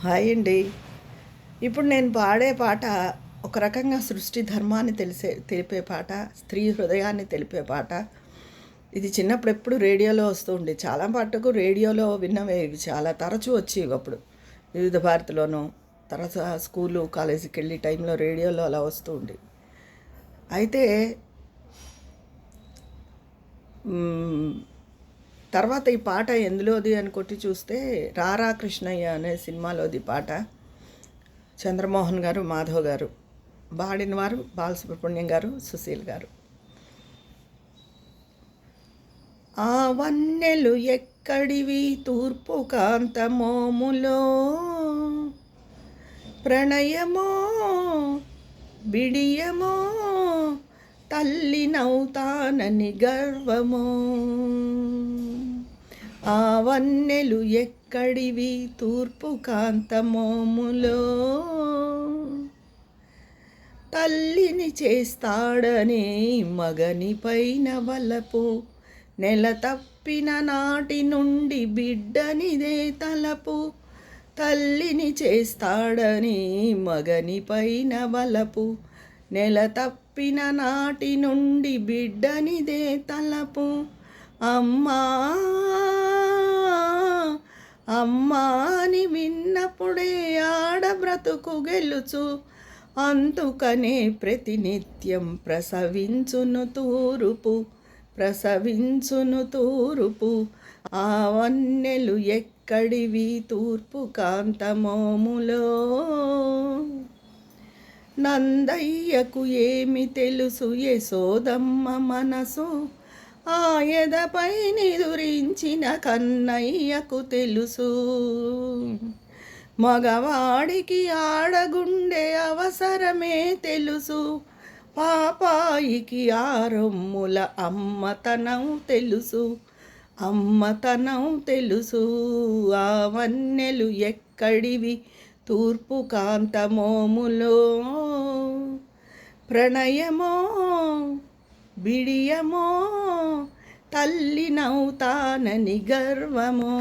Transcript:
Hi అండి. ఇప్పుడు నేను పాడే పాట ఒక రకంగా సృష్టి ధర్మాన్ని తెలిపే పాట, స్త్రీ హృదయాన్ని తెలిపే పాట. ఇది చిన్నప్పుడు ఎప్పుడు రేడియోలో వస్తూ ఉండే, చాలా పాటకు రేడియోలో విన్నవే ఇవి, చాలా తరచూ వచ్చేవి అప్పుడు. వివిధ భారతిలోనూ తరచు స్కూలు కాలేజీకి వెళ్ళి టైంలో రేడియోలో అలా వస్తూ ఉండే. అయితే తర్వాత ఈ పాట ఎందులోది అని కొట్టి చూస్తే రారా కృష్ణయ్య అనే సినిమాలోది పాట. చంద్రమోహన్ గారు, మాధవ్ గారు పాడిన వారు, బాలసుబ్రహ్మణ్యం గారు, సుశీల్ గారు. ఆ వన్నెలు ఎక్కడివి తూర్పు కాంతమోములో, ప్రణయమో బిడియమో తల్లి నౌతానని గర్వమో. ఆ వన్నెలు ఎక్కడివి తూర్పు కాంతమోములో, తల్లిని చేస్తాడని మగని పైన వలపు, నెల తప్పిన నాటి నుండి బిడ్డనిదే తలపు. తల్లిని చేస్తాడని మగని పైన వలపు, నెల తప్పిన నాటి నుండి బిడ్డనిదే తలపు. అమ్మా అమ్మా అని విన్నప్పుడే ఆడబ్రతుకు గెలుచు, అందుకనే ప్రతినిత్యం ప్రసవించును తూరుపు. ఆ వన్నెలు ఎక్కడివి తూర్పు కాంతమోములో. నందయ్యకు ఏమి తెలుసు యశోదమ్మ మనసు, ఆ ఎదపై నిదురించిన కన్నయ్యకు తెలుసు. మగవాడికి ఆడగుండె అవసరమే తెలుసు, పాపాయికి ఆరొమ్ముల అమ్మతనం తెలుసు. ఆ వన్నెలు ఎక్కడివి తూర్పు కాంతమోములో, ప్రణయమో బిడియమో తల్లి నౌతానని గర్వమో.